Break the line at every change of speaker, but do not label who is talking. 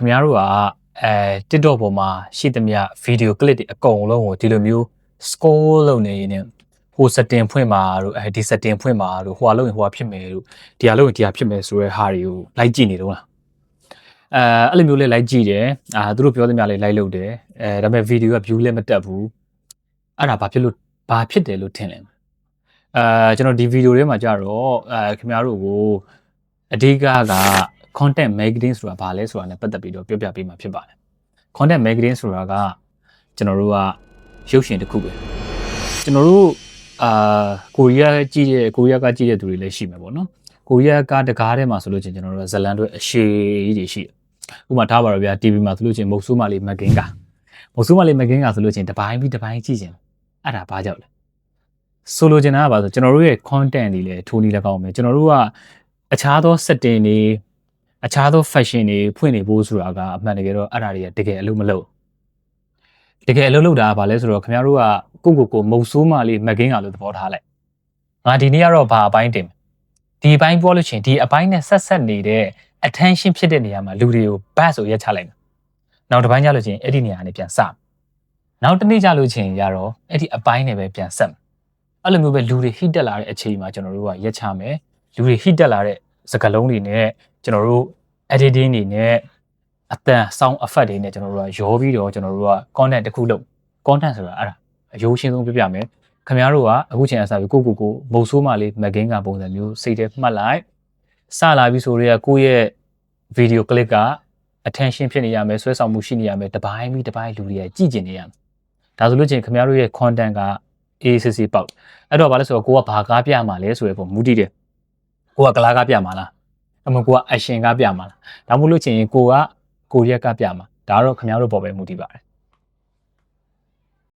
ခင်ဗျားတို့ကTikTok ပေါ်မှာရှိသမျှ video clip တွေအကုန်လုံးကိုဒီလိုမျိုး scroll လုပ်နေရင်ဟို setting ဖွင့်မှာတို့ဒီ setting ဖွင့်မှာတို့ဟိုလုပ်ရင်ဟိုဖြစ်မယ်တို့ဒီဟာလုပ်ရင်ဒီဟာဖြစ်မယ်ဆိုတဲ့ဟာတွေကိုလိုက်ကြည့်နေတော့လားအဲ့လိုမျိုးလေးလိုက်ကြည့်တယ်သူတို့ပြောသမျှလေးလိုက်လုပ်တယ်ဒါပေမဲ့ video က view လည်းမတက်ဘူးအဲ့ဒါဘာဖြစ်တယ်လို့ထင်လဲကျွန်တော်ဒီ video ထဲမှာကြတော့ခင်ဗျားတို့ကိုအဓိက content marketing ဆိုတာဘာလဲဆိုတာနဲ့ပတ်သက်ပြီးတော့ပြောပြပေးမှာဖြစ်ပါတယ် content marketing ဆိုတာကကျွန်တော်တို့ကရုပ်ရှင်တစ်ခုပဲကျွန်တော်တို့ကိုရီးယားကကြည့်တဲ့သူတွေလည်းရှိမှာပေါ့နော်ကိုရီးယားကတကားထဲမှာဆိုလို့ချင်းကျွန်တော်တို့ကဇလန်တွေအရှိကြီးတွေရှိတယ်ဥပမာထားပါတော့ဗျာ TV မှာဆိုလို့ချင်းမုတ်ဆိုးမလေးမကင်းကဆိုလို့ချင်းတပိုင်းပြီးတပိုင်းကြည့်ချင်းအဲ့ဒါဘာကြောက်လဲဆိုလိုချင်တာကဘာဆိုကျွန်တော်တို့ရဲ့ content တွေလည်းထိုးနေလည်းကောင်းမယ်ကျွန်တော်တို့ကအခြားသော setting တွေအခြားသော fashion တွေဖွင့်နေဖို့ဆိုတာကအမှန်တကယ်တော့အဲ့ဒါတွေကတကယ်အလုပ်မလုပ်တာကဘာလဲဆိုတော့ခင်ဗျားတို့ကကိုမုတ်ဆိုးမလေးမကင်းကလို့သဘောထားလိုက်ငါဒီနေ့ကတော့ဘာအပိုင်းတင်ဒီအပိုင်းပြောလို့ချင်းဒီအပိုင်းနဲ့ဆက်နေတဲ့ attention ဖြစ်တဲ့နေရာမှာလူတွေကို buzz ဆိုရက်ချလိုက်မယ်နောက်တစ်ပိုင်းကျလို့ချင်းအဲ့ဒီနေရာကနေပြန်စနောက်တစ်နေ့ကျလို့ချင်းရတော့အဲ့ဒီအပိုင်းနဲ့ပဲပြန်ဆက်အဲ့လိုမျိုးပဲလူတွေ hit တက်လာတဲ့အချိန်မှာကျွန်တော်တို့ကရက်ချမယ်လူတွေ hit တက်လာတဲ့စကားလုံးတွေနဲ့ကျွန်တော်တို့ editing တွေနဲ့အတန် sound effect တွေနဲ့ကျွန်တော်တို့ကရောပြီးတော့ကျွန်တော်တို့က content တစ်ခုလုပ် content ဆိုတာအဲ့ဒါအရိုးရှင်းဆုံးပြပြမယ်ခင်ဗျားတို့ကအခုချိန်အစားပြီးကိုမုတ်ဆိုးမလေးမကင်းကပုံစံမျိုးစိတ်ထဲမှတ်လိုက်စလာပြီးဆိုတော့ကိုယ့်ရဲ့ video clip က attention ဖြစ်နေရမယ်ဆွဲဆောင်မှုရှိနေရမယ်တပိုင်းပြီးတပိုင်းလူတွေကကြည့်ကျင်နေရမယ်ဒါဆိုလို့ချင်းခင်ဗျားတို့ရဲ့ content က ACC ပေါက်အဲ့တော့ဘာလဲဆိုတော့ကိုကဘာကားပြမှာလဲဆိုရပုံမူတည်တယ်ကိုကကလားကားပြမှာလားအမကိုက action ကားပြမှာလားဒါမှမဟုတ်လို့ချင်းကိုကကိုရီးယားကားပြမှာဒါကတော့ခင်ဗျားတို့ပေါ်ပဲမူတည်ပါတယ်